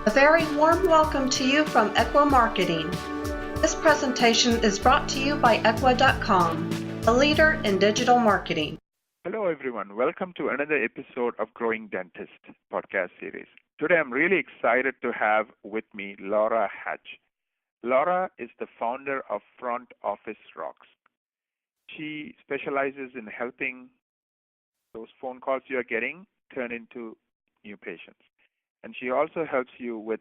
A very warm welcome to you from Equa Marketing. This presentation is brought to you by Equa.com, a leader in digital marketing. Hello, everyone. Welcome to another episode of Growing Dentist podcast series. Today, I'm really excited to have with me Laura Hatch. Laura is the founder of Front Office Rocks. She specializes in helping those phone calls you're getting turn into new patients. And she also helps you with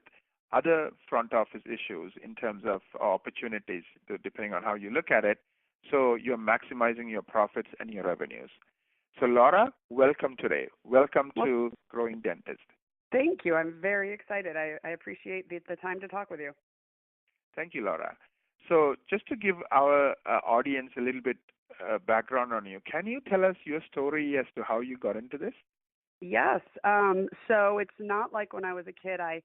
other front office issues in terms of opportunities, depending on how you look at it. So you're maximizing your profits and your revenues. So Laura, welcome today. Welcome to Growing Dentist. Thank you. I'm very excited. I appreciate the time to talk with you. Thank you, Laura. So just to give our audience a little bit background on you, can you tell us your story as to how you got into this? Yes. So it's not like when I was a kid, I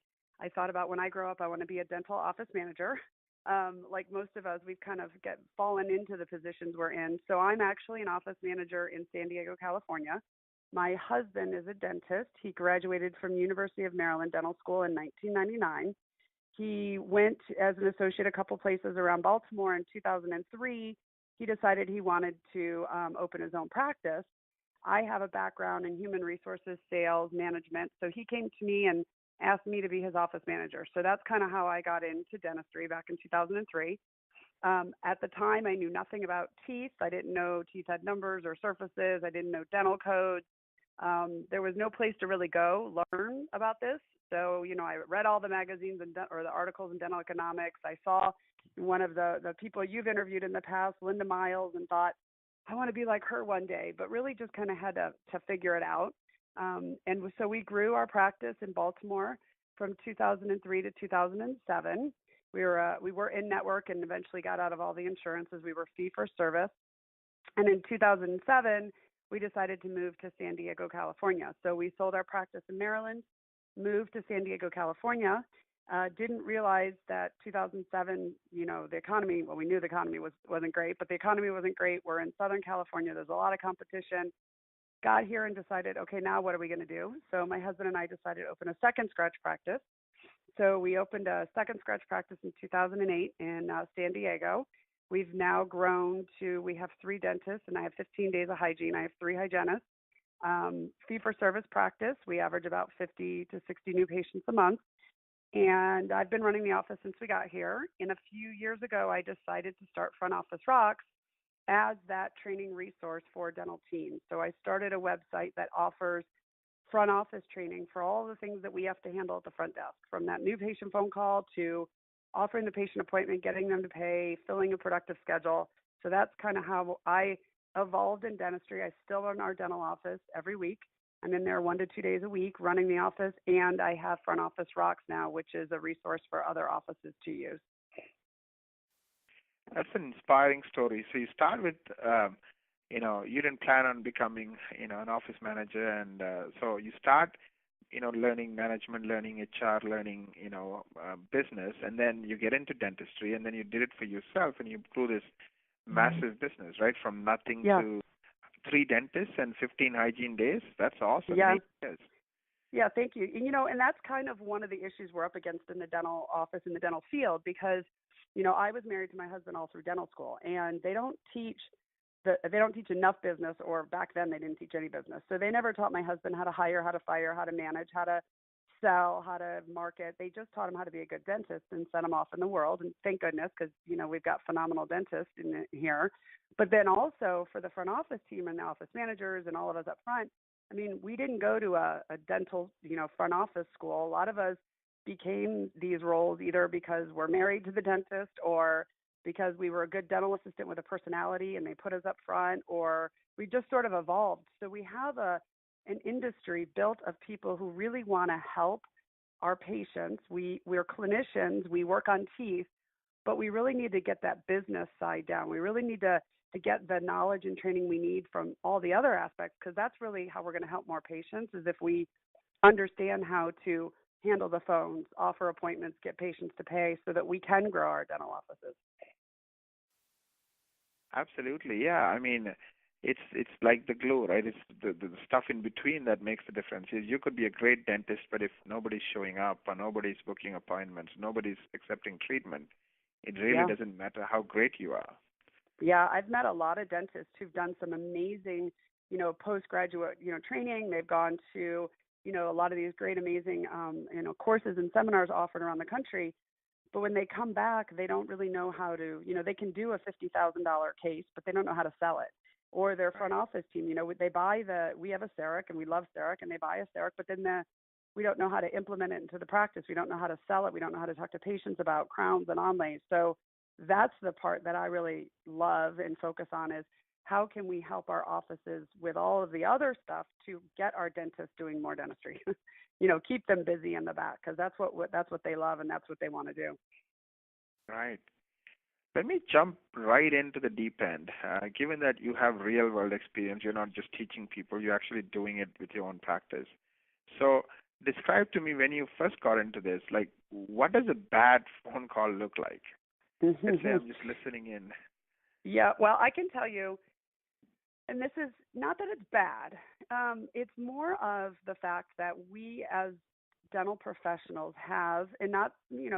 thought about when I grow up, I want to be a dental office manager. Like most of us, we've kind of fallen into the positions we're in. So I'm actually an office manager in San Diego, California. My husband is a dentist. He graduated from University of Maryland Dental School in 1999. He went as an associate a couple places around Baltimore. In 2003, he decided he wanted to open his own practice. I have a background in human resources, sales, management. So he came to me and asked me to be his office manager. So that's kind of how I got into dentistry back in 2003. At the time, I knew nothing about teeth. I didn't know teeth had numbers or surfaces. I didn't know dental codes. There was no place to really go learn about this. So, I read all the magazines or the articles in dental economics. I saw one of the people you've interviewed in the past, Linda Miles, and thought, I want to be like her one day, but really just kind of had to figure it out. And so we grew our practice in Baltimore from 2003 to 2007. We were in network and eventually got out of all the insurances. We were fee for service. And in 2007, we decided to move to San Diego, California. So we sold our practice in Maryland, moved to San Diego, California. Didn't realize that 2007, the economy, we knew the economy wasn't great, but the economy wasn't great. We're in Southern California. There's a lot of competition. Got here and decided, okay, now what are we going to do? So my husband and I decided to open a second scratch practice. So we opened a second scratch practice in 2008 in San Diego. We've now grown we have 3 dentists, and I have 15 days of hygiene. I have 3 hygienists. Fee-for-service practice, we average about 50 to 60 new patients a month. And I've been running the office since we got here. And a few years ago, I decided to start Front Office Rocks as that training resource for dental teams. So I started a website that offers front office training for all the things that we have to handle at the front desk, from that new patient phone call to offering the patient appointment, getting them to pay, filling a productive schedule. So that's kind of how I evolved in dentistry. I still run our dental office every week. I'm in there 1 to 2 days a week running the office, and I have Front Office Rocks now, which is a resource for other offices to use. That's an inspiring story. So you start with, you didn't plan on becoming, an office manager, and so you start, learning management, learning HR, learning, business, and then you get into dentistry, and then you did it for yourself, and you grew this massive business, right, from nothing to 3 dentists and 15 hygiene days. That's awesome. Yeah. Yeah, thank you. And that's kind of one of the issues we're up against in the dental office, in the dental field, because, I was married to my husband all through dental school, and they don't teach enough business, or back then they didn't teach any business. So they never taught my husband how to hire, how to fire, how to manage, how to sell, how to market. They just taught him how to be a good dentist and sent him off in the world. And thank goodness, because, we've got phenomenal dentists in here. But then also for the front office team and the office managers and all of us up front, we didn't go to a dental, front office school. A lot of us became these roles either because we're married to the dentist, or because we were a good dental assistant with a personality and they put us up front, or we just sort of evolved. So we have an industry built of people who really want to help our patients. We're clinicians, we work on teeth, but we really need to get that business side down. We really need to get the knowledge and training we need from all the other aspects, because that's really how we're going to help more patients, is if we understand how to handle the phones, offer appointments, get patients to pay, so that we can grow our dental offices. Absolutely, yeah. it's like the glue, right? It's the stuff in between that makes the difference. You could be a great dentist, but if nobody's showing up or nobody's booking appointments, nobody's accepting treatment, it really Yeah. doesn't matter how great you are. Yeah, I've met a lot of dentists who've done some amazing, postgraduate, training. They've gone to, a lot of these great, amazing, courses and seminars offered around the country. But when they come back, they don't really know how to, they can do a $50,000 case, but they don't know how to sell it. Or their front Right. office team, they buy we have a CEREC and we love CEREC and they buy a CEREC, but then we don't know how to implement it into the practice. We don't know how to sell it. We don't know how to talk to patients about crowns and onlays. So that's the part that I really love and focus on is how can we help our offices with all of the other stuff to get our dentists doing more dentistry. Keep them busy in the back because that's what they love and that's what they want to do. Right. Let me jump right into the deep end. Given that you have real world experience, you're not just teaching people, you're actually doing it with your own practice. So describe to me when you first got into this, like what does a bad phone call look like? Let's say I'm just listening in. Yeah, well, I can tell you, and this is not that it's bad. It's more of the fact that we as dental professionals have, and not,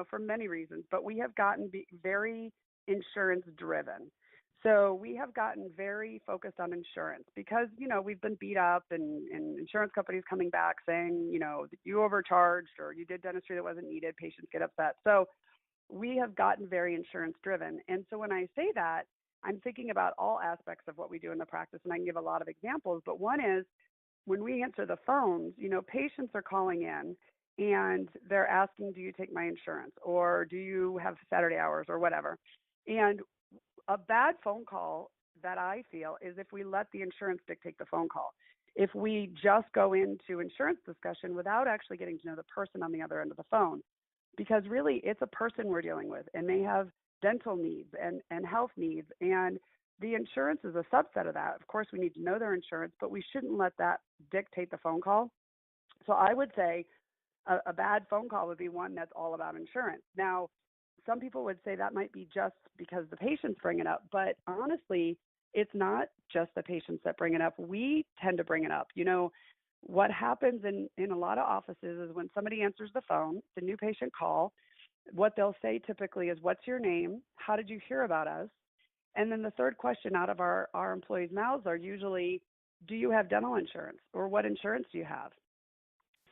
for many reasons, but we have gotten very insurance driven. So we have gotten very focused on insurance because, we've been beat up and insurance companies coming back saying, you overcharged or you did dentistry that wasn't needed, patients get upset. So we have gotten very insurance driven. And so when I say that, I'm thinking about all aspects of what we do in the practice, and I can give a lot of examples. But one is when we answer the phones, patients are calling in and they're asking, do you take my insurance or do you have Saturday hours or whatever? And a bad phone call that I feel is if we let the insurance dictate the phone call. If we just go into insurance discussion without actually getting to know the person on the other end of the phone, because really it's a person we're dealing with and they have dental needs and health needs, and the insurance is a subset of that. Of course, we need to know their insurance, but we shouldn't let that dictate the phone call. So I would say a bad phone call would be one that's all about insurance. Now, some people would say that might be just because the patients bring it up, but honestly, it's not just the patients that bring it up. We tend to bring it up. What happens in a lot of offices is when somebody answers the phone, the new patient call, what they'll say typically is, what's your name? How did you hear about us? And then the third question out of our employees' mouths are usually, do you have dental insurance or what insurance do you have?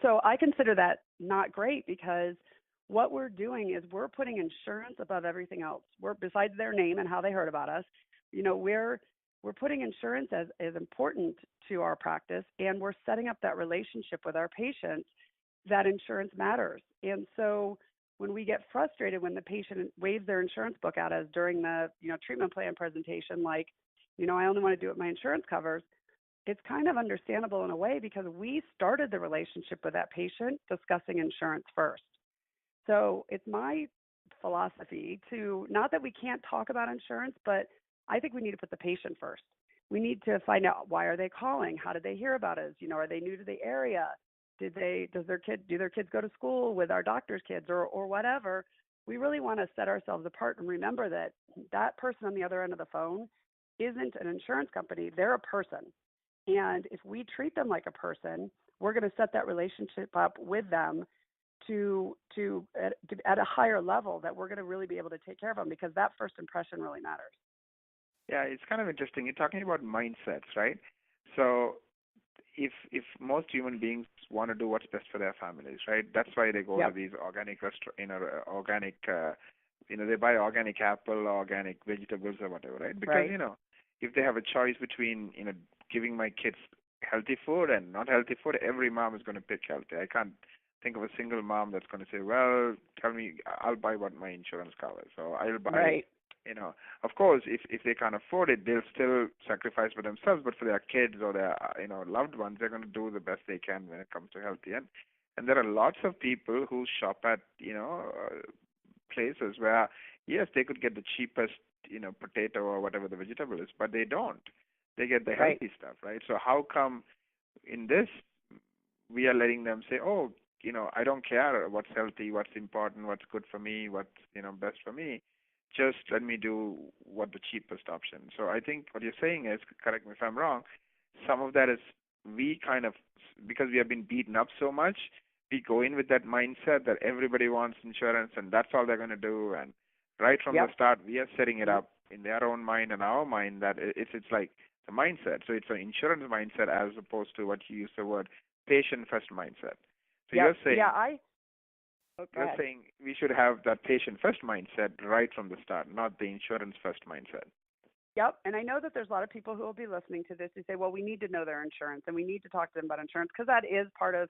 So I consider that not great because what we're doing is we're putting insurance above everything else. We're besides their name and how they heard about us, we're putting insurance as important to our practice, and we're setting up that relationship with our patients that insurance matters. And so when we get frustrated when the patient waves their insurance book at us during the treatment plan presentation, like, I only want to do what my insurance covers, it's kind of understandable in a way because we started the relationship with that patient discussing insurance first. So it's my philosophy to, not that we can't talk about insurance, but I think we need to put the patient first. We need to find out, why are they calling? How did they hear about us? Are they new to the area? Do their kids go to school with our doctor's kids or whatever? We really want to set ourselves apart and remember that person on the other end of the phone isn't an insurance company. They're a person. And if we treat them like a person, we're going to set that relationship up with them at a higher level that we're going to really be able to take care of them because that first impression really matters. Yeah, it's kind of interesting. You're talking about mindsets, right? So if most human beings want to do what's best for their families, right? That's why they go to these organic they buy organic apple, organic vegetables or whatever, right? Because if they have a choice between giving my kids healthy food and not healthy food, every mom is going to pick healthy. I can't think of a single mom that's going to say, well, tell me, I'll buy what my insurance covers. So I'll buy. Right. Of course, if they can't afford it, they'll still sacrifice for themselves. But for their kids or their loved ones, they're going to do the best they can when it comes to healthy. And there are lots of people who shop at places where yes, they could get the cheapest potato or whatever the vegetable is, but they don't. They get the healthy stuff, right? So how come in this we are letting them say, oh, I don't care what's healthy, what's important, what's good for me, what's best for me. just let me do what the cheapest option. So I think what you're saying is, correct me if I'm wrong, some of that is we kind of, because we have been beaten up so much, we go in with that mindset that everybody wants insurance and that's all they're going to do. And right from the start, we are setting it up in their own mind and our mind that it's like the mindset. So it's an insurance mindset as opposed to what you use the word patient first mindset. So you're saying, you're saying we should have that patient first mindset right from the start, not the insurance first mindset. Yep, and I know that there's a lot of people who will be listening to this who say, well, we need to know their insurance and we need to talk to them about insurance because that is part of,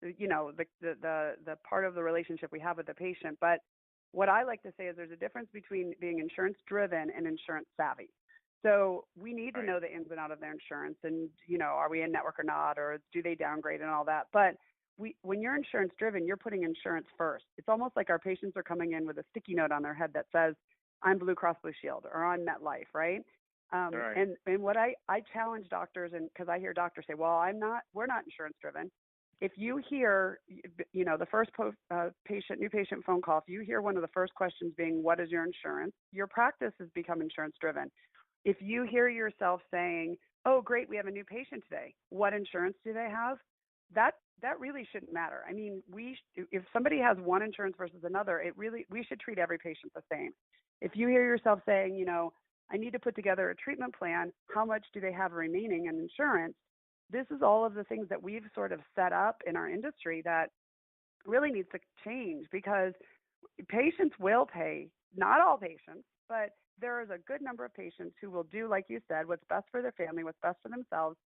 the part of the relationship we have with the patient. But what I like to say is there's a difference between being insurance driven and insurance savvy. So we need to know the ins and outs of their insurance and, are we in network or not, or do they downgrade and all that. But when you're insurance driven, you're putting insurance first. It's almost like our patients are coming in with a sticky note on their head that says, I'm Blue Cross Blue Shield or I'm MetLife, right? And what I challenge doctors, and because I hear doctors say, well, we're not insurance driven. If you hear, the first new patient phone call, if you hear one of the first questions being, what is your insurance? Your practice has become insurance driven. If you hear yourself saying, oh, great, we have a new patient today, what insurance do they have? That really shouldn't matter. I mean, if somebody has one insurance versus another, we should treat every patient the same. If you hear yourself saying, I need to put together a treatment plan, how much do they have remaining in insurance? This is all of the things that we've sort of set up in our industry that really needs to change because patients will pay, not all patients, but there is a good number of patients who will do, like you said, what's best for their family, what's best for themselves,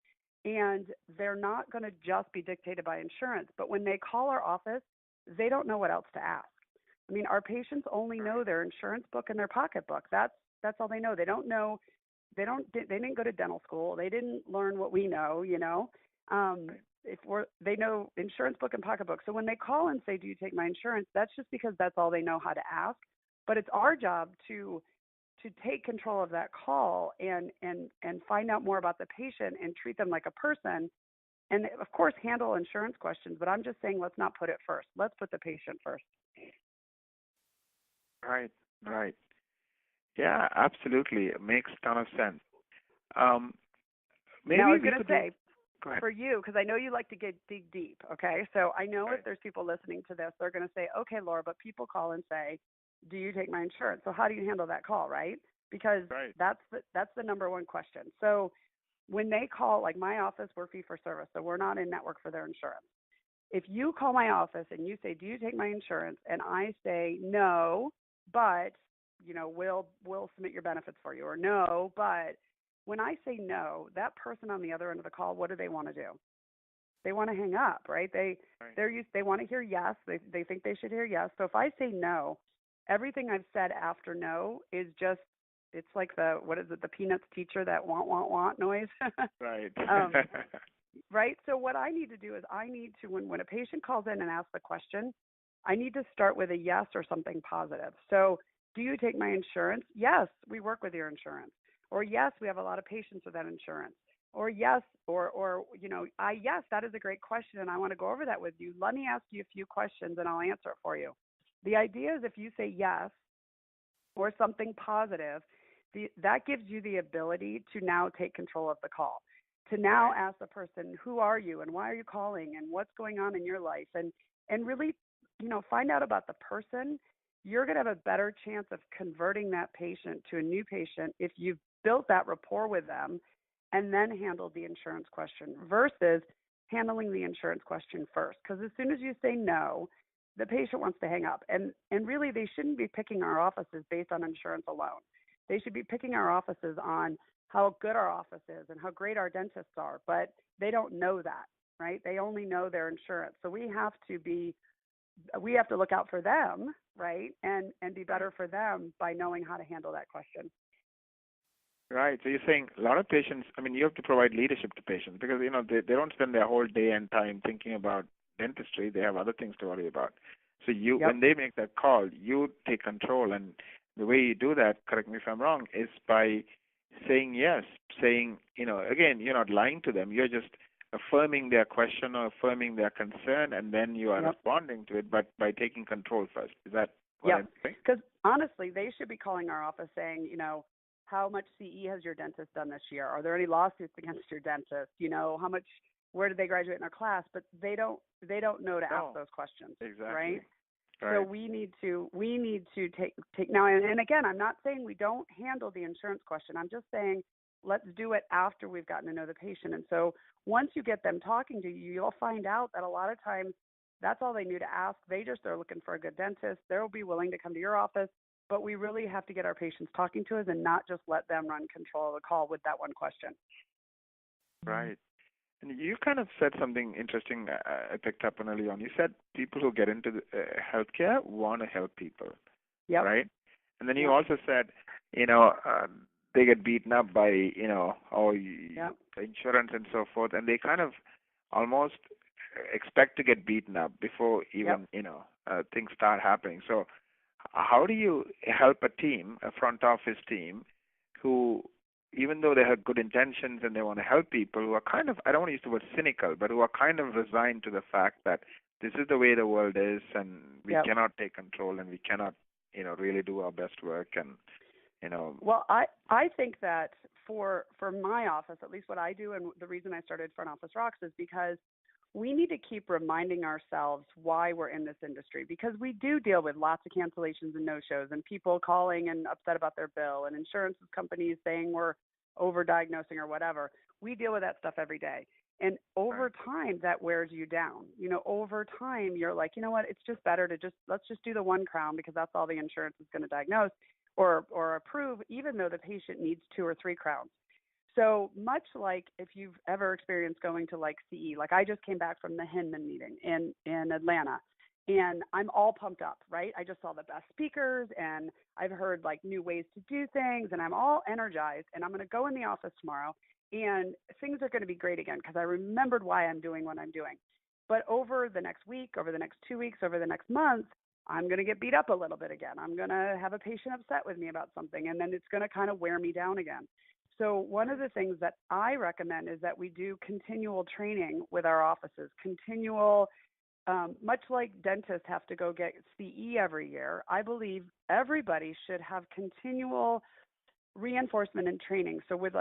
and they're not going to just be dictated by insurance. But when they call our office, they don't know what else to ask. I mean, our patients only know their insurance book and their pocketbook. That's all they know. They don't know. They didn't go to dental school. They didn't learn what we know. They know insurance book and pocketbook. So when they call and say, "Do you take my insurance?" That's just because that's all they know how to ask. But it's our job to take control of that call and find out more about the patient and treat them like a person. And of course, handle insurance questions. But I'm just saying, let's not put it first. Let's put the patient first. Right. Yeah, absolutely. It makes a ton of sense. Maybe now, I was going to say, go for you, because I know you like to dig deep, okay? So I know if there's people listening to this, they're going to say, okay, Laura, but people call and say, do you take my insurance? So how do you handle that call, right? Because that's the number one question. So when they call, like my office, we're fee for service, so we're not in network for their insurance. If you call my office and you say, do you take my insurance? And I say, no, but, we'll submit your benefits for you, or no, but when I say no, that person on the other end of the call, what do they want to do? They want to hang up, right? They want to hear yes. They think they should hear yes. So if I say no, everything I've said after no is just, it's like the Peanuts teacher, that want noise. Right. Right. So what I need to do is when a patient calls in and asks the question, I need to start with a yes or something positive. So do you take my insurance? Yes, we work with your insurance. Or yes, we have a lot of patients with that insurance. Or yes, yes, that is a great question and I want to go over that with you. Let me ask you a few questions and I'll answer it for you. The idea is if you say yes or something positive, that gives you the ability to now take control of the call, to now ask the person, who are you and why are you calling and what's going on in your life, and really, find out about the person. You're going to have a better chance of converting that patient to a new patient if you've built that rapport with them and then handled the insurance question versus handling the insurance question first. Because as soon as you say no, the patient wants to hang up. And really, they shouldn't be picking our offices based on insurance alone. They should be picking our offices on how good our office is and how great our dentists are. But they don't know that, right? They only know their insurance. So we have to look out for them, right? And be better for them by knowing how to handle that question. Right. So you're saying a lot of patients, you have to provide leadership to patients because, they don't spend their whole day and time thinking about dentistry. They have other things to worry about. So when they make that call, you take control. And the way you do that, correct me if I'm wrong, is by saying yes, saying, again, you're not lying to them. You're just affirming their question or affirming their concern, and then you are responding to it, but by taking control first. Is that Go Yeah, ahead. Okay. because honestly, they should be calling our office saying, how much CE has your dentist done this year? Are there any lawsuits against your dentist? How much, where did they graduate in our class? But they don't know to ask No, those questions, exactly. right? Right. So we need to take now, and again, I'm not saying we don't handle the insurance question. I'm just saying let's do it after we've gotten to know the patient. And so once you get them talking to you, you'll find out that a lot of times that's all they knew to ask. They just are looking for a good dentist. They'll be willing to come to your office, but we really have to get our patients talking to us and not just let them run control of the call with that one question. Right. And you kind of said something interesting I picked up on early on. You said people who get into healthcare want to help people, Yep. right? And then you Yep. also said, they get beaten up by, Yep. insurance and so forth, and they kind of almost expect to get beaten up before even, things start happening. So how do you help a team, a front office team, who, even though they have good intentions and they want to help people, who are kind of, I don't want to use the word cynical, but who are kind of resigned to the fact that this is the way the world is and we Yep. cannot take control and we cannot, really do our best work and, Well, I think that for my office, at least what I do, and the reason I started Front Office Rocks is because we need to keep reminding ourselves why we're in this industry, because we do deal with lots of cancellations and no-shows and people calling and upset about their bill and insurance companies saying we're overdiagnosing or whatever. We deal with that stuff every day. And over time, that wears you down. Over time, you're like, you know what, it's just better to let's just do the one crown because that's all the insurance is going to diagnose or approve, even though the patient needs 2 or 3 crowns. So much like if you've ever experienced going to like CE, like I just came back from the Hinman meeting in Atlanta, and I'm all pumped up, right? I just saw the best speakers and I've heard like new ways to do things and I'm all energized, and I'm going to go in the office tomorrow and things are going to be great again because I remembered why I'm doing what I'm doing. But over the next week, over the next 2 weeks, over the next month, I'm going to get beat up a little bit again. I'm going to have a patient upset with me about something, and then it's going to kind of wear me down again. So one of the things that I recommend is that we do continual training with our offices. Continual, much like dentists have to go get CE every year, I believe everybody should have continual reinforcement and training. So with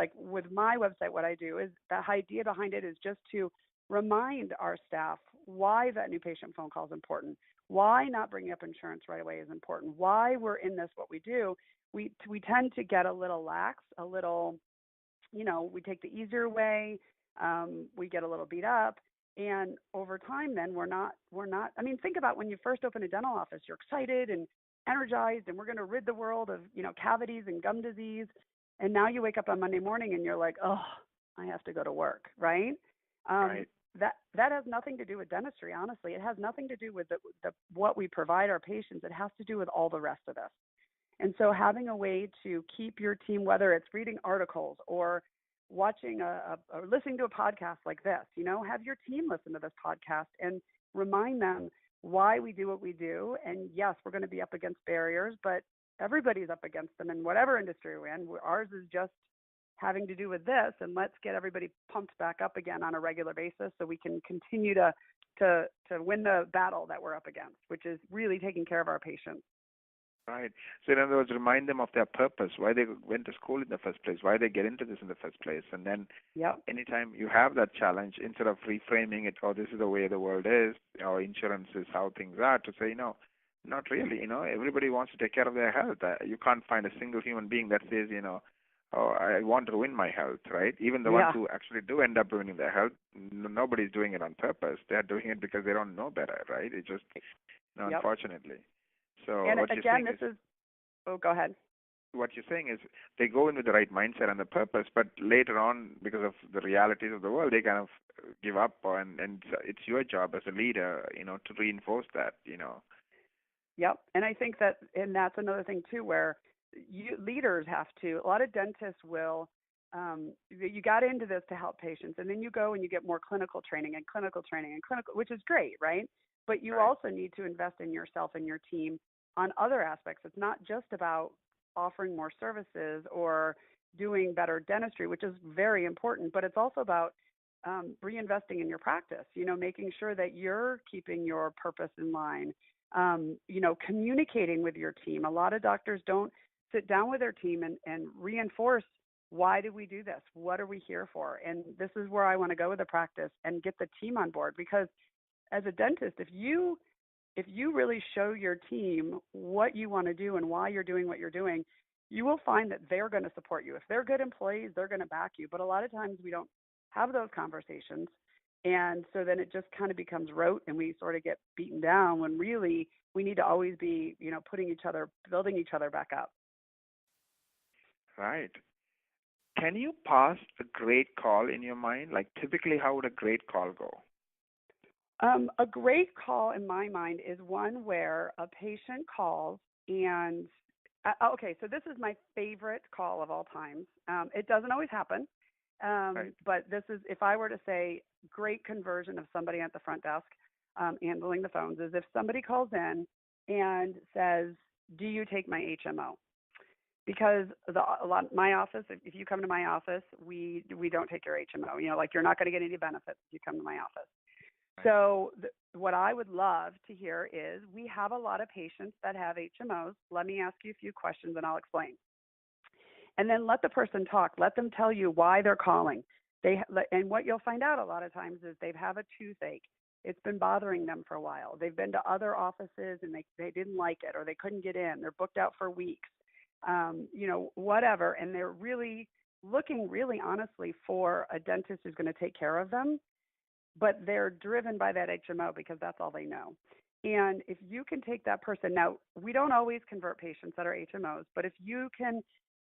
my website, what I do is the idea behind it is just to remind our staff why that new patient phone call is important, why not bringing up insurance right away is important, why we're in this, what we do. We tend to get a little lax, a little, we take the easier way, we get a little beat up, and over time then we're not, I mean, think about when you first open a dental office, you're excited and energized and we're going to rid the world of, cavities and gum disease, and now you wake up on Monday morning and you're like, oh, I have to go to work, right? right. That has nothing to do with dentistry, honestly. It has nothing to do with the what we provide our patients. It has to do with all the rest of this. And so having a way to keep your team, whether it's reading articles or watching or listening to a podcast like this, have your team listen to this podcast and remind them why we do what we do. And yes, we're going to be up against barriers, but everybody's up against them in whatever industry we're in. Ours is just having to do with this, and let's get everybody pumped back up again on a regular basis so we can continue to win the battle that we're up against, which is really taking care of our patients. Right. So in other words, remind them of their purpose, why they went to school in the first place, why they get into this in the first place. And then anytime you have that challenge, instead of reframing it, this is the way the world is, or insurance is how things are, to say, no, not really. Everybody wants to take care of their health. You can't find a single human being that says, I want to ruin my health, right? Even the ones who actually do end up ruining their health, nobody's doing it on purpose. They're doing it because they don't know better, right? It just, unfortunately. So and what again, you're saying go ahead. What you're saying is they go in with the right mindset and the purpose, but later on, because of the realities of the world, they kind of give up, and it's your job as a leader, to reinforce that, Yep, and I think that's another thing too, where leaders have to. A lot of dentists will. You got into this to help patients, and then you go and you get more clinical training, which is great, right? But you also need to invest in yourself and your team on other aspects. It's not just about offering more services or doing better dentistry, which is very important, but it's also about reinvesting in your practice, making sure that you're keeping your purpose in line, Communicating with your team. A lot of doctors don't sit down with their team and reinforce, why do we do this? What are we here for? And this is where I want to go with the practice and get the team on board, because as a dentist, if you really show your team what you want to do and why you're doing what you're doing, you will find that they're going to support you. If they're good employees, they're going to back you. But a lot of times we don't have those conversations. And so then it just kind of becomes rote and we sort of get beaten down, when really we need to always be, building each other back up. Right. Can you pass a great call in your mind? Like, typically, how would a great call go? A great call in my mind is one where a patient calls and, okay, so this is my favorite call of all times. It doesn't always happen, Right. but this is, if I were to say great conversion of somebody at the front desk handling the phones, is if somebody calls in and says, do you take my HMO? Because my office, if you come to my office, we don't take your HMO. You're not going to get any benefits if you come to my office. Right. So what I would love to hear is, we have a lot of patients that have HMOs. Let me ask you a few questions and I'll explain. And then let the person talk. Let them tell you why they're calling. And what you'll find out a lot of times is they have a toothache. It's been bothering them for a while. They've been to other offices and they didn't like it, or they couldn't get in. They're booked out for weeks. Whatever. And they're really looking, really honestly, for a dentist who's going to take care of them, but they're driven by that HMO because that's all they know. And if you can take that person, now we don't always convert patients that are HMOs, but if you can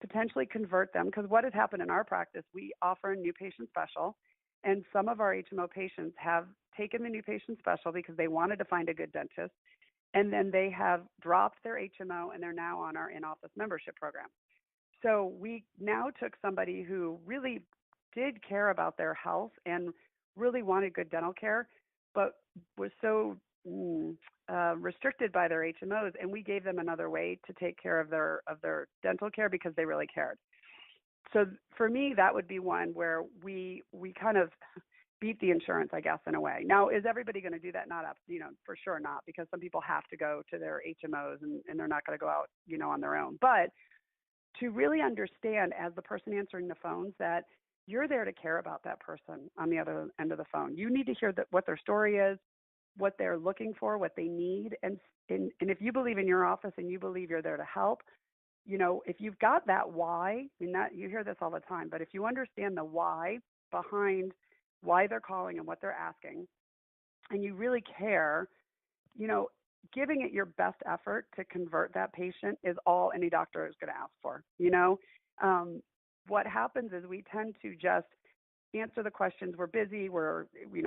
potentially convert them, because what has happened in our practice, we offer a new patient special, and some of our HMO patients have taken the new patient special because they wanted to find a good dentist, and then they have dropped their HMO and they're now on our in-office membership program. So we now took somebody who really did care about their health and really wanted good dental care, but was so restricted by their HMOs, and we gave them another way to take care of their dental care because they really cared. So for me, that would be one where we kind of beat the insurance, I guess, in a way. Now, is everybody going to do that? Not up, for sure not, because some people have to go to their HMOs and they're not going to go out, on their own. But to really understand, as the person answering the phones, that you're there to care about that person on the other end of the phone. You need to hear what their story is, what they're looking for, what they need. And if you believe in your office and you believe you're there to help, if you've got that why, that you hear this all the time, but if you understand the why behind why they're calling and what they're asking, and you really care, giving it your best effort to convert that patient is all any doctor is going to ask for. What happens is we tend to just answer the questions. We're busy.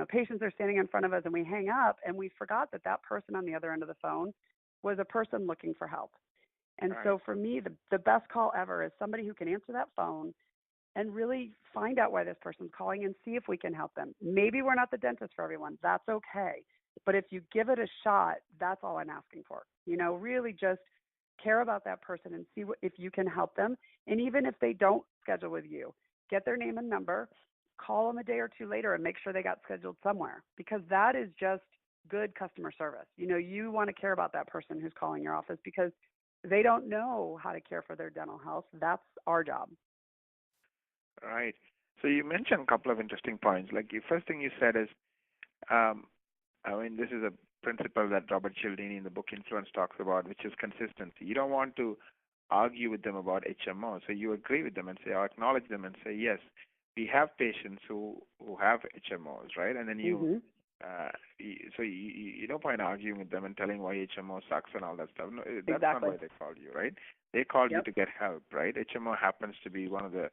Patients are standing in front of us, and we hang up, and we forgot that person on the other end of the phone was a person looking for help. And Right. so for me, the best call ever is somebody who can answer that phone and really find out why this person's calling and see if we can help them. Maybe we're not the dentist for everyone. That's okay. But if you give it a shot, that's all I'm asking for. Really just care about that person and see if you can help them. And even if they don't schedule with you, get their name and number, call them a day or two later and make sure they got scheduled somewhere, because that is just good customer service. You want to care about that person who's calling your office because they don't know how to care for their dental health. That's our job. Right. So you mentioned a couple of interesting points. Like, the first thing you said is, this is a principle that Robert Cialdini in the book Influence talks about, which is consistency. You don't want to argue with them about HMO. So you agree with them and say, or acknowledge them and say, yes, we have patients who have HMOs, right? And then you, you no point arguing with them and telling why HMO sucks and all that stuff. No, that's Exactly. not why they called you, right? They called Yep. you to get help, right? HMO happens to be one of the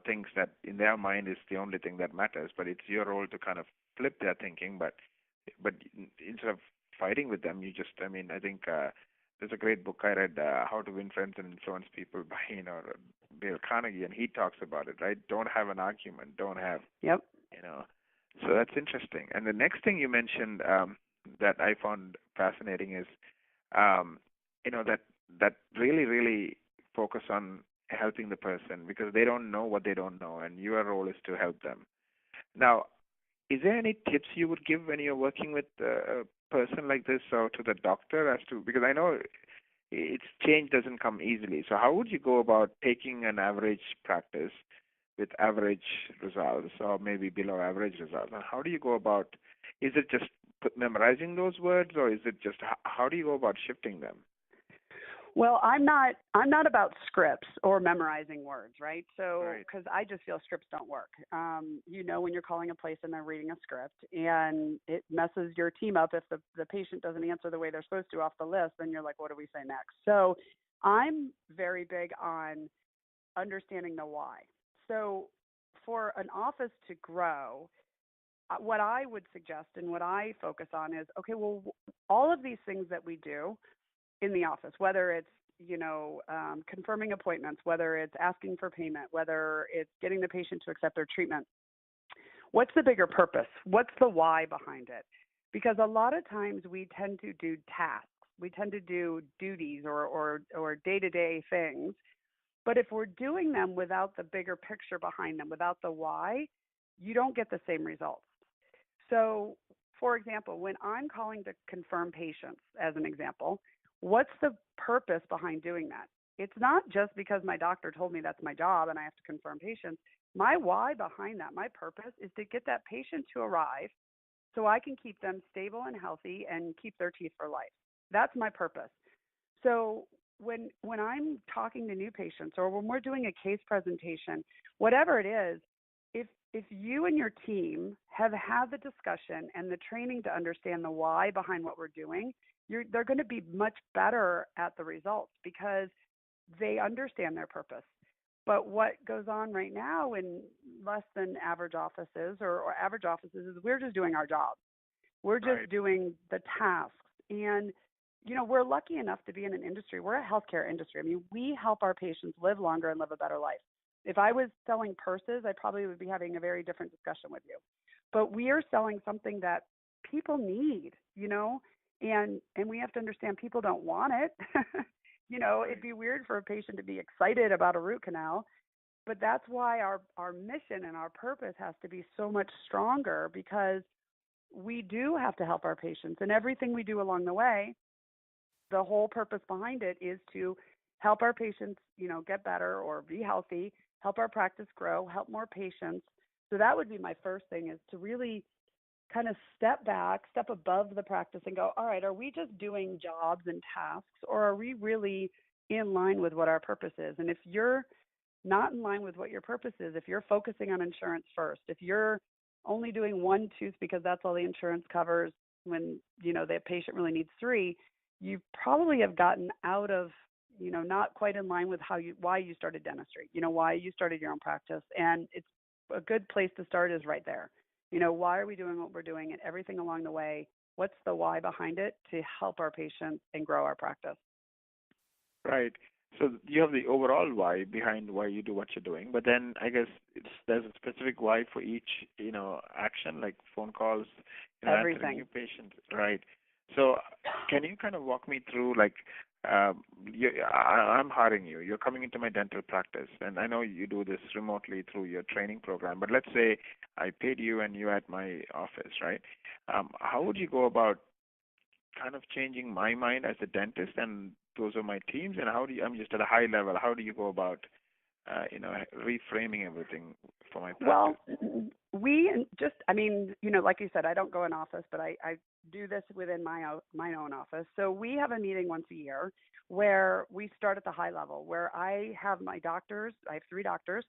things that in their mind is the only thing that matters, but it's your role to kind of flip their thinking. But instead of fighting with them, you just, I think there's a great book I read, How to Win Friends and Influence People by, Dale Carnegie, and he talks about it, right? Don't have an argument. Don't have, Yep. So that's interesting. And the next thing you mentioned that I found fascinating is, that really, really focus on helping the person because they don't know what they don't know, and your role is to help them. Now, is there any tips you would give when you're working with a person like this or to the doctor as to, because I know it's change doesn't come easily. So how would you go about taking an average practice with average results or maybe below average results? And how do you go about, is it just memorizing those words or is it just, how do you go about shifting them? Well, I'm not about scripts or memorizing words, right? So, Right. because I just feel scripts don't work. When you're calling a place and they're reading a script, and it messes your team up if the patient doesn't answer the way they're supposed to off the list, then you're like, what do we say next? So, I'm very big on understanding the why. So, for an office to grow, what I would suggest and what I focus on is, okay, well, all of these things that we do in the office, whether it's confirming appointments, whether it's asking for payment, whether it's getting the patient to accept their treatment, what's the bigger purpose? What's the why behind it? Because a lot of times we tend to do tasks, we tend to do duties or day-to-day things, but if we're doing them without the bigger picture behind them, without the why, you don't get the same results. So, for example, when I'm calling to confirm patients, as an example, what's the purpose behind doing that? It's not just because my doctor told me that's my job and I have to confirm patients. My why behind that, my purpose, is to get that patient to arrive so I can keep them stable and healthy and keep their teeth for life. That's my purpose. So when I'm talking to new patients or when we're doing a case presentation, whatever it is, if you and your team have had the discussion and the training to understand the why behind what we're doing, they're going to be much better at the results because they understand their purpose. But what goes on right now in less than average offices or average offices is we're just doing our job. We're just Right. doing the tasks. And, we're lucky enough to be in an industry. We're a healthcare industry. I mean, we help our patients live longer and live a better life. If I was selling purses, I probably would be having a very different discussion with you. But we are selling something that people need, and we have to understand people don't want it. It'd be weird for a patient to be excited about a root canal, but that's why our mission and our purpose has to be so much stronger because we do have to help our patients, and everything we do along the way, the whole purpose behind it is to help our patients, get better or be healthy, help our practice grow, help more patients. So that would be my first thing, is to really kind of step back, step above the practice and go, all right, are we just doing jobs and tasks, or are we really in line with what our purpose is? And if you're not in line with what your purpose is, if you're focusing on insurance first, if you're only doing one tooth because that's all the insurance covers when, the patient really needs three, you probably have gotten out of, not quite in line with why you started dentistry, why you started your own practice. And it's a good place to start is right there. Why are we doing what we're doing, and everything along the way? What's the why behind it to help our patients and grow our practice? Right. So you have the overall why behind why you do what you're doing, but then I guess there's a specific why for each, action, like phone calls, answering Everything. new patients. Right. So can you kind of walk me through, like, I'm hiring you. You're coming into my dental practice, and I know you do this remotely through your training program. But let's say I paid you and you're at my office, right? How would you go about kind of changing my mind as a dentist, and those are my teams? And how do you? I'm just at a high level. How do you go about, reframing everything for my practice? Well, like you said, I don't go in office, but I do this within my own office. So we have a meeting once a year where we start at the high level, where I have my doctors, I have 3 doctors,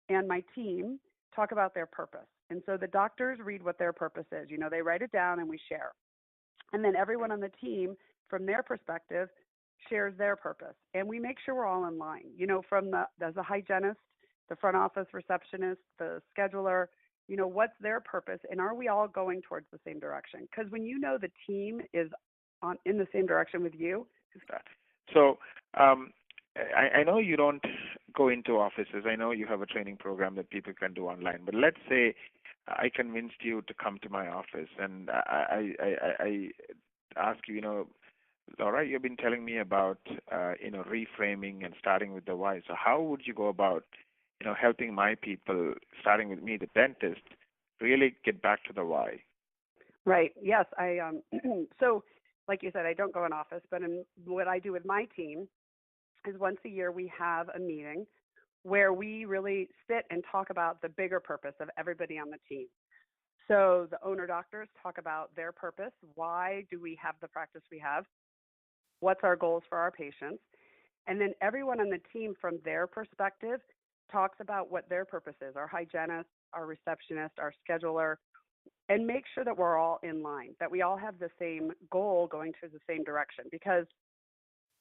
and my team talk about their purpose. And so the doctors read what their purpose is. They write it down and we share. And then everyone on the team, from their perspective, shares their purpose. And we make sure we're all in line, from there's a hygienist, the front office receptionist, the scheduler, what's their purpose, and are we all going towards the same direction? Because when the team is in the same direction with you. So I know you don't go into offices. I know you have a training program that people can do online. But let's say I convinced you to come to my office, and I ask you, Laura, you've been telling me about, reframing and starting with the why. So how would you go about, helping my people, starting with me, the dentist, really get back to the why. Right. Yes. So like you said, I don't go in office, but what I do with my team is once a year we have a meeting where we really sit and talk about the bigger purpose of everybody on the team. So the owner doctors talk about their purpose. Why do we have the practice we have? What's our goals for our patients? And then everyone on the team from their perspective talks about what their purpose is, our hygienist, our receptionist, our scheduler, and make sure that we're all in line, that we all have the same goal going to the same direction, because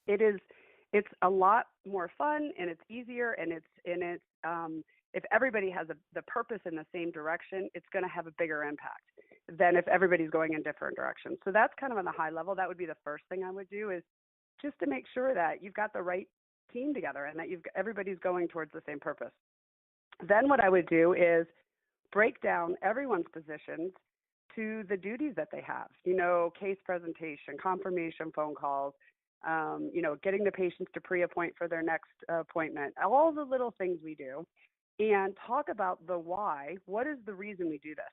it's a lot more fun and it's easier, and if everybody has the purpose in the same direction, it's going to have a bigger impact than if everybody's going in different directions. So that's kind of on the high level. That would be the first thing I would do, is just to make sure that you've got the right team together and that everybody's going towards the same purpose. Then what I would do is break down everyone's positions to the duties that they have. Case presentation, confirmation phone calls, getting the patients to pre-appoint for their next appointment, all the little things we do, and talk about the why. What is the reason we do this?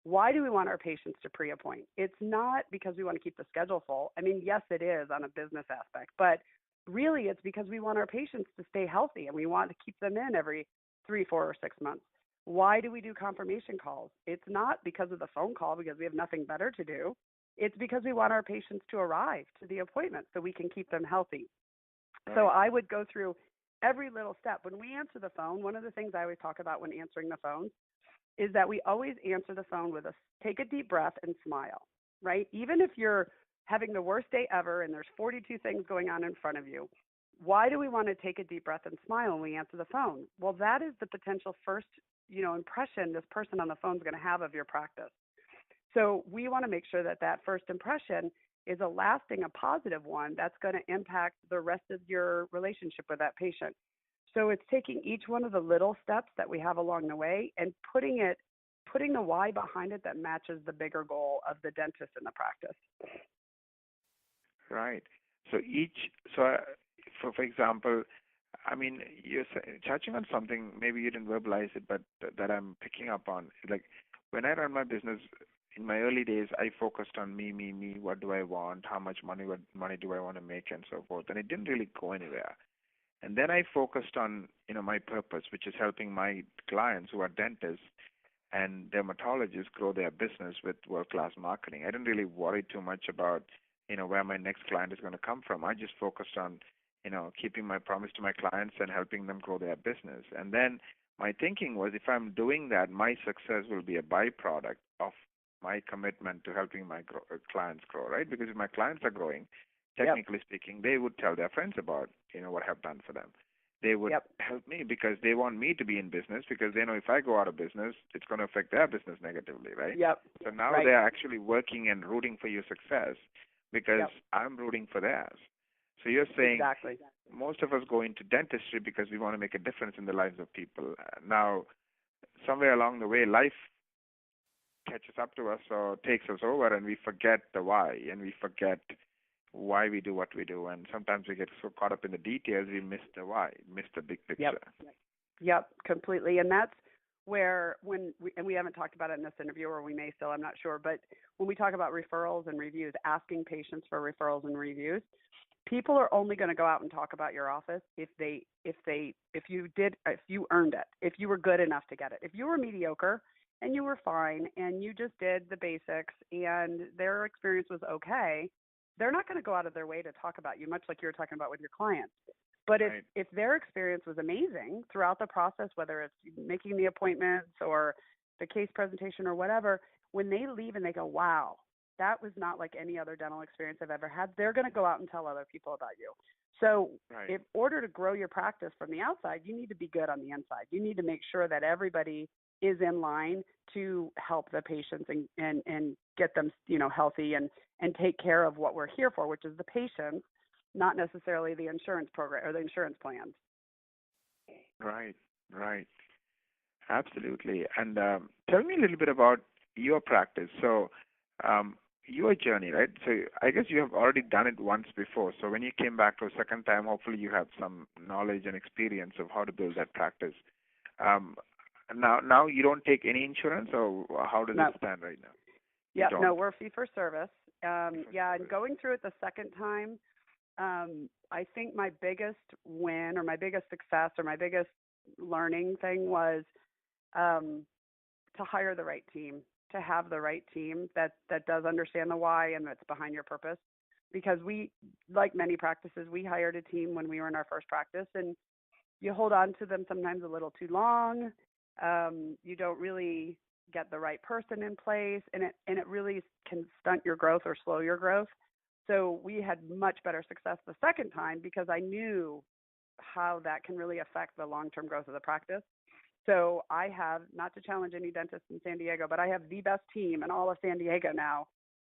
Why do we want our patients to pre-appoint? It's not because we want to keep the schedule full. I mean, yes, it is on a business aspect, but really it's because we want our patients to stay healthy and we want to keep them in every 3, 4, or 6 months. Why do we do confirmation calls? It's not because of the phone call because we have nothing better to do. It's because we want our patients to arrive to the appointment so we can keep them healthy. Right. So I would go through every little step. When we answer the phone, one of the things I always talk about when answering the phone is that we always answer the phone with take a deep breath and smile, right? Even if you're having the worst day ever and there's 42 things going on in front of you, why do we want to take a deep breath and smile when we answer the phone? Well, that is the potential first, impression this person on the phone is going to have of your practice. So we want to make sure that first impression is a lasting, a positive one that's going to impact the rest of your relationship with that patient. So it's taking each one of the little steps that we have along the way and putting the why behind it that matches the bigger goal of the dentist in the practice. Right. For example, I mean, you're touching on something, maybe you didn't verbalize it, but that I'm picking up on. Like when I run my business, in my early days, I focused on me, what do I want, how much money do I want to make, and so forth. And it didn't really go anywhere. And then I focused on, my purpose, which is helping my clients who are dentists and dermatologists grow their business with world-class marketing. I didn't really worry too much about, where my next client is going to come from. I just focused on, keeping my promise to my clients and helping them grow their business. And then my thinking was, if I'm doing that, my success will be a byproduct of my commitment to helping my clients grow, right? Because if my clients are growing, technically speaking, they would tell their friends about, what I've done for them. They would help me because they want me to be in business, because they know if I go out of business, it's going to affect their business negatively, right? So now they're actually working and rooting for your success because I'm rooting for theirs. So you're saying most of us go into dentistry because we want to make a difference in the lives of people. Now, somewhere along the way, life catches up to us or takes us over, and we forget the why, and we forget why we do what we do. And sometimes we get so caught up in the details, we miss the why, miss the big picture. Yep, completely. And that's where we haven't talked about it in this interview, or we may still, I'm not sure, but when we talk about referrals and reviews, asking patients for referrals and reviews, people are only going to go out and talk about your office if you earned it, if you were good enough to get it. If you were mediocre and you were fine and you just did the basics and their experience was okay, they're not going to go out of their way to talk about you, much like you were talking about with your clients. But if their experience was amazing throughout the process, whether it's making the appointments or the case presentation or whatever, when they leave and they go, wow, that was not like any other dental experience I've ever had, they're going to go out and tell other people about you. So in order to grow your practice from the outside, you need to be good on the inside. You need to make sure that everybody is in line to help the patients and get them, healthy and take care of what we're here for, which is the patients, not necessarily the insurance program or the insurance plans. Right. Absolutely. And tell me a little bit about your practice. So your journey, right? So I guess you have already done it once before. So when you came back for a second time, hopefully you have some knowledge and experience of how to build that practice. Now you don't take any insurance, or how does No. it stand right now? Yeah, You no, don't. we're fee for service. Yeah, and going through it the second time, I think my biggest win or my biggest success or my biggest learning thing was to hire the right team, to have the right team that does understand the why and that's behind your purpose. Because we, like many practices, we hired a team when we were in our first practice, and you hold on to them sometimes a little too long. You don't really get the right person in place, and it really can stunt your growth or slow your growth. So we had much better success the second time because I knew how that can really affect the long-term growth of the practice. So I have, not to challenge any dentists in San Diego, but I have the best team in all of San Diego now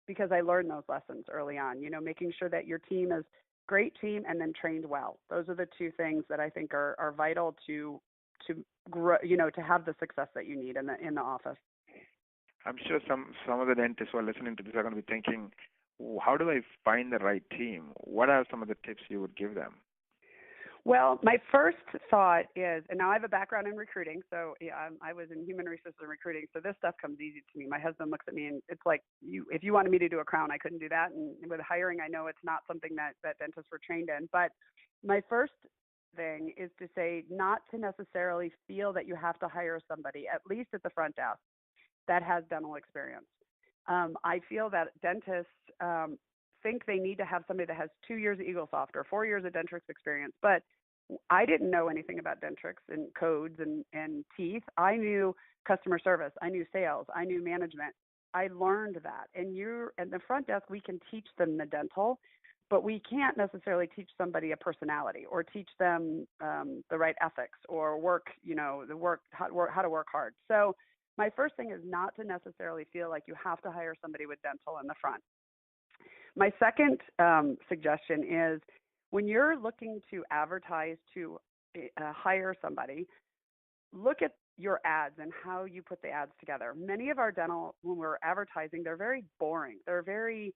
because I learned those lessons early on, making sure that your team is great team and then trained well. Those are the two things that I think are vital to grow, to have the success that you need in the office. I'm sure some of the dentists who are listening to this are going to be thinking, how do I find the right team? What are some of the tips you would give them? Well, my first thought is, and now I have a background in recruiting, so I was in human resources and recruiting, so this stuff comes easy to me. My husband looks at me, and it's like, if you wanted me to do a crown, I couldn't do that. And with hiring, I know it's not something that dentists were trained in. But my first thing is to say not to necessarily feel that you have to hire somebody, at least at the front desk, that has dental experience. I feel that dentists think they need to have somebody that has 2 years of EagleSoft or 4 years of Dentrix experience, but I didn't know anything about Dentrix and codes and teeth. I knew customer service. I knew sales. I knew management. I learned that. And at the front desk, we can teach them the dental, but we can't necessarily teach somebody a personality or teach them the right ethics or how to work hard. So my first thing is not to necessarily feel like you have to hire somebody with dental in the front. My second suggestion is when you're looking to advertise to hire somebody, look at your ads and how you put the ads together. Many of our dental, when we're advertising, they're very boring. They're very,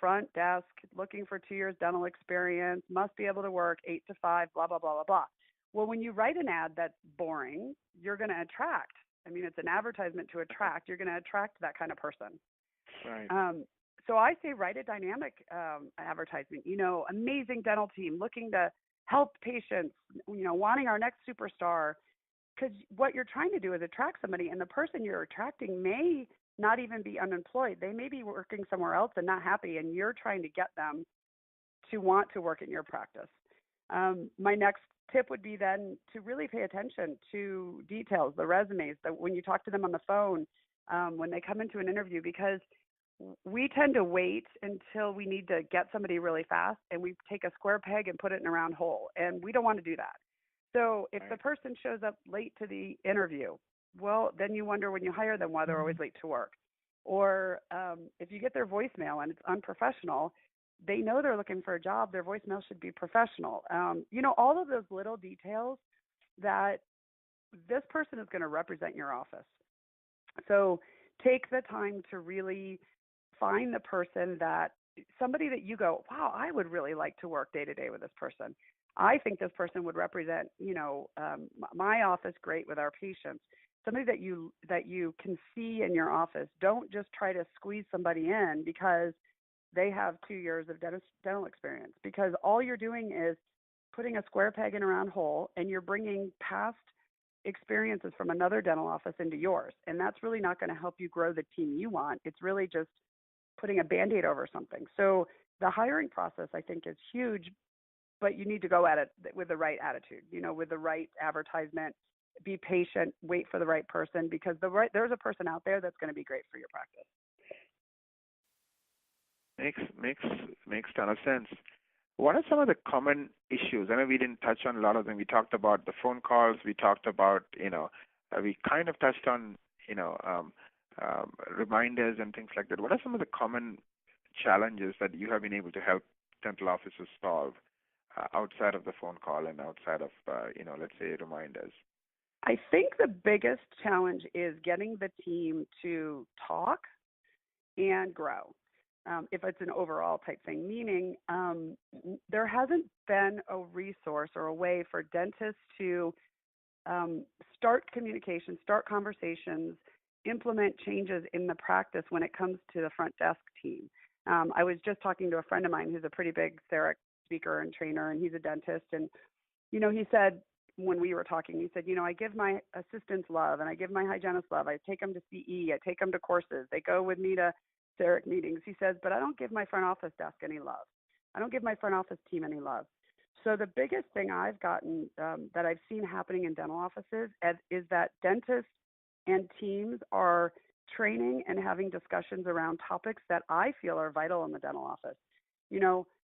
front desk, looking for 2 years dental experience, must be able to work 8 to 5, blah, blah, blah, blah, blah. Well, when you write an ad that's boring, you're going to attract. I mean, it's an advertisement to attract. You're going to attract that kind of person. Right. So I say write a dynamic advertisement, amazing dental team looking to help patients, wanting our next superstar. Because what you're trying to do is attract somebody, and the person you're attracting may not even be unemployed. They may be working somewhere else and not happy, and you're trying to get them to want to work in your practice. My next tip would be then to really pay attention to details, the resumes, that when you talk to them on the phone, when they come into an interview, because we tend to wait until we need to get somebody really fast, and we take a square peg and put it in a round hole, and we don't want to do that. So if the person shows up late to the interview, well, then you wonder when you hire them why they're always late to work. Or if you get their voicemail and it's unprofessional, they know they're looking for a job. Their voicemail should be professional. All of those little details that this person is going to represent your office. So take the time to really find the person somebody that you go, wow, I would really like to work day to day with this person. I think this person would represent, my office great with our patients. Somebody that you can see in your office. Don't just try to squeeze somebody in because they have 2 years of dental experience, because all you're doing is putting a square peg in a round hole, and you're bringing past experiences from another dental office into yours. And that's really not going to help you grow the team you want. It's really just putting a Band-Aid over something. So the hiring process, I think, is huge, but you need to go at it with the right attitude, with the right advertisement. Be patient, wait for the right person, because there's a person out there that's going to be great for your practice. Makes ton of sense. What are some of the common issues? I know we didn't touch on a lot of them. We talked about the phone calls. We talked about, we kind of touched on, reminders and things like that. What are some of the common challenges that you have been able to help dental offices solve outside of the phone call and outside of, let's say reminders? I think the biggest challenge is getting the team to talk and grow. If it's an overall type thing, meaning there hasn't been a resource or a way for dentists to start communication, start conversations, implement changes in the practice when it comes to the front desk team. I was just talking to a friend of mine who's a pretty big THERIC speaker and trainer, and he's a dentist. And, he said, when we were talking, he said, I give my assistants love and I give my hygienists love. I take them to CE. I take them to courses. They go with me to THERIC meetings. He says, but I don't give my front office desk any love. I don't give my front office team any love. So the biggest thing I've gotten that I've seen happening in dental offices is that dentists and teams are training and having discussions around topics that I feel are vital in the dental office.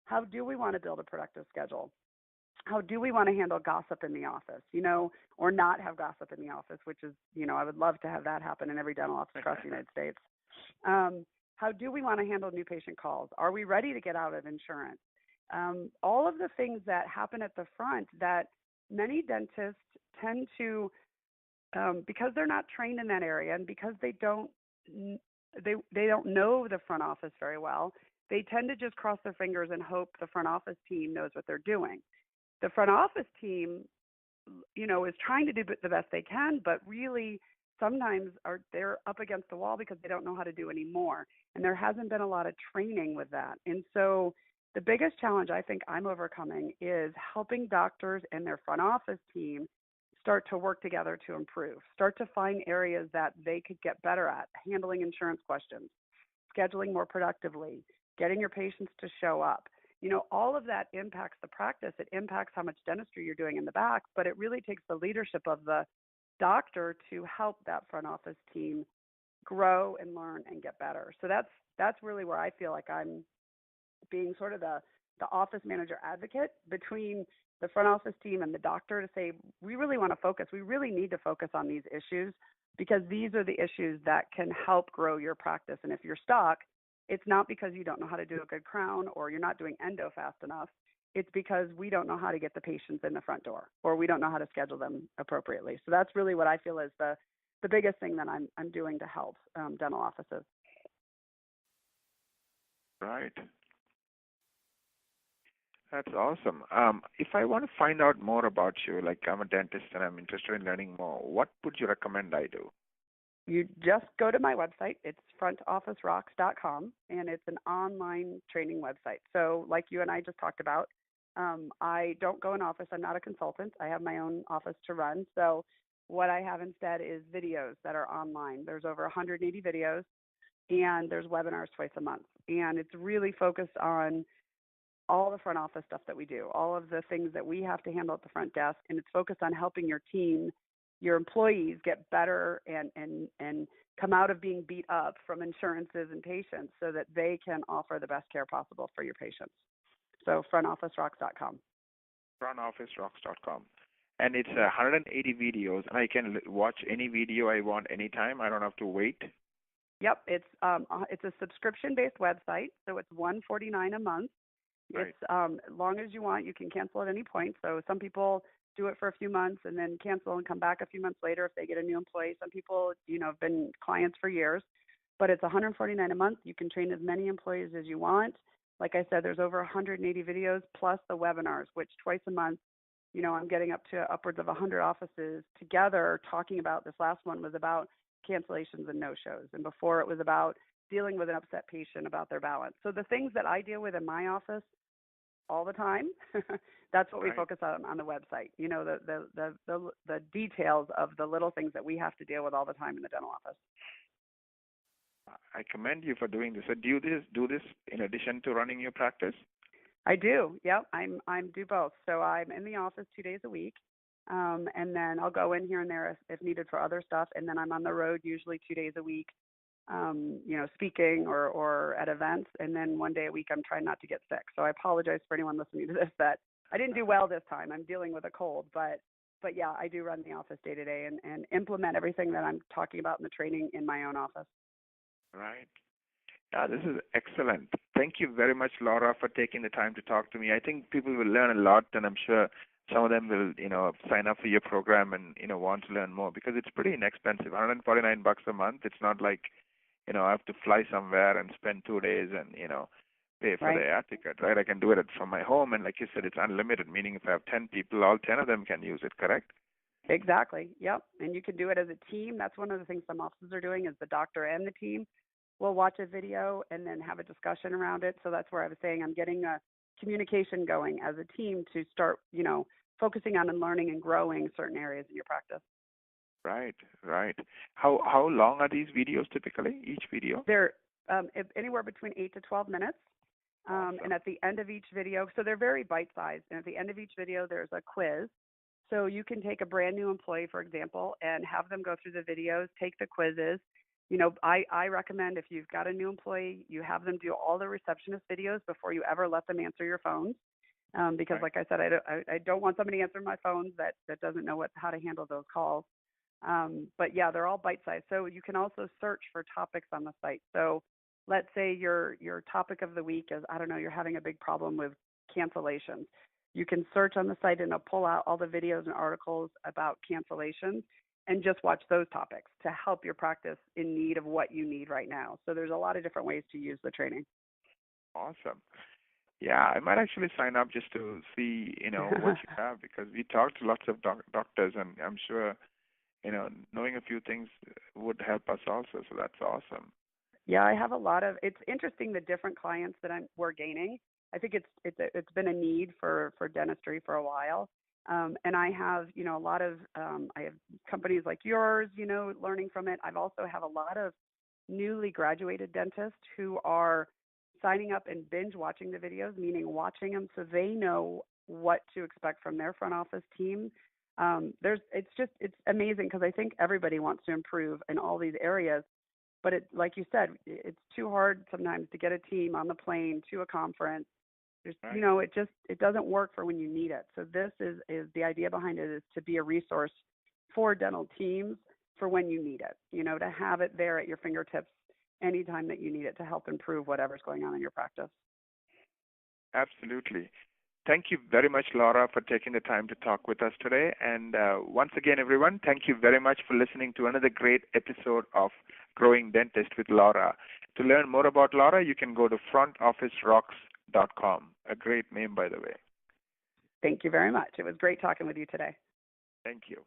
How do we want to build a productive schedule? How do we want to handle gossip in the office, or not have gossip in the office, which is, I would love to have that happen in every dental office across the United States. How do we want to handle new patient calls? Are we ready to get out of insurance? All of the things that happen at the front that many dentists tend to, because they're not trained in that area and because they don't know the front office very well, they tend to just cross their fingers and hope the front office team knows what they're doing. The front office team, is trying to do the best they can, but really sometimes they're up against the wall because they don't know how to do any more. And there hasn't been a lot of training with that. And so the biggest challenge I think I'm overcoming is helping doctors and their front office team start to work together to improve, start to find areas that they could get better at, handling insurance questions, scheduling more productively, getting your patients to show up. All of that impacts the practice. It impacts how much dentistry you're doing in the back, but it really takes the leadership of the doctor to help that front office team grow and learn and get better. So that's really where I feel like I'm being sort of the office manager advocate between the front office team and the doctor to say, we really want to focus. We really need to focus on these issues because these are the issues that can help grow your practice. And if you're stuck, it's not because you don't know how to do a good crown or you're not doing endo fast enough. It's because we don't know how to get the patients in the front door or we don't know how to schedule them appropriately. So that's really what I feel is the biggest thing that I'm doing to help dental offices. Right. That's awesome. If I want to find out more about you, like I'm a dentist and I'm interested in learning more, what would you recommend I do? You just go to my website. It's frontofficerocks.com, and it's an online training website. So like you and I just talked about, I don't go in office. I'm not a consultant. I have my own office to run. So what I have instead is videos that are online. There's over 180 videos, and there's webinars twice a month. And it's really focused on all the front office stuff that we do, all of the things that we have to handle at the front desk, and it's focused on helping your team, your employees get better and come out of being beat up from insurances and patients so that they can offer the best care possible for your patients. So frontofficerocks.com. Frontofficerocks.com. And it's 180 videos, and I can watch any video I want anytime. I don't have to wait. Yep, it's a subscription-based website, so it's $149 a month. Right. It's as long as you want. You can cancel at any point. So some people do it for a few months and then cancel and come back a few months later if they get a new employee. Some people, have been clients for years, but it's $149 a month. You can train as many employees as you want. Like I said, there's over 180 videos plus the webinars, which twice a month, I'm getting up to upwards of 100 offices together talking about. This last one was about cancellations and no-shows. And before it was about dealing with an upset patient about their balance. So the things that I deal with in my office all the time, that's what we focus on the website. The details of the little things that we have to deal with all the time in the dental office. I commend you for doing this. So do you do this in addition to running your practice? I do. Yep. I'm do both. So I'm in the office 2 days a week. And then I'll go in here and there if needed for other stuff. And then I'm on the road usually 2 days a week, speaking or at events. And then 1 day a week, I'm trying not to get sick. So I apologize for anyone listening to this that I didn't do well this time. I'm dealing with a cold, but yeah, I do run the office day to day and implement everything that I'm talking about in the training in my own office. Right. Yeah, this is excellent. Thank you very much, Laura, for taking the time to talk to me. I think people will learn a lot, and I'm sure some of them will, sign up for your program and, want to learn more because it's pretty inexpensive. $149 a month. It's not like, I have to fly somewhere and spend 2 days and, pay for the air ticket, right? I can do it from my home, and like you said, it's unlimited, meaning if I have 10 people, all 10 of them can use it, correct? Exactly. Yep. And you can do it as a team. That's one of the things some offices are doing is the doctor and the team will watch a video and then have a discussion around it. So that's where I was saying I'm getting a communication going as a team to start, focusing on and learning and growing certain areas in your practice. Right, right. How long are these videos typically, each video? They're anywhere between 8 to 12 minutes. Awesome. And at the end of each video, so they're very bite-sized. And at the end of each video, there's a quiz. So you can take a brand new employee, for example, and have them go through the videos, take the quizzes. I recommend if you've got a new employee, you have them do all the receptionist videos before you ever let them answer your phones. Because Right. like I said, I don't want somebody answering my phones that doesn't know how to handle those calls. But yeah, they're all bite-sized. So you can also search for topics on the site. So let's say your topic of the week is, I don't know, you're having a big problem with cancellations. You can search on the site and it'll pull out all the videos and articles about cancellations and just watch those topics to help your practice in need of what you need right now. So there's a lot of different ways to use the training. Awesome. Yeah, I might actually sign up just to see, what you have, because we talked to lots of doctors, and I'm sure, knowing a few things would help us also. So that's awesome. Yeah, I have a lot of. It's interesting the different clients that we're gaining. I think it's been a need for dentistry for a while, and I have a lot of I have companies like yours, learning from it. I've also have a lot of newly graduated dentists who are signing up and binge watching the videos, meaning watching them so they know what to expect from their front office team. It's amazing because I think everybody wants to improve in all these areas. But like you said, it's too hard sometimes to get a team on the plane to a conference. There's, Right. it doesn't work for when you need it. So this is the idea behind it is to be a resource for dental teams for when you need it. To have it there at your fingertips anytime that you need it to help improve whatever's going on in your practice. Absolutely. Thank you very much, Laura, for taking the time to talk with us today. And once again, everyone, thank you very much for listening to another great episode of Growing Dentist with Laura. To learn more about Laura, you can go to frontofficerocks.com. A great name, by the way. Thank you very much. It was great talking with you today. Thank you.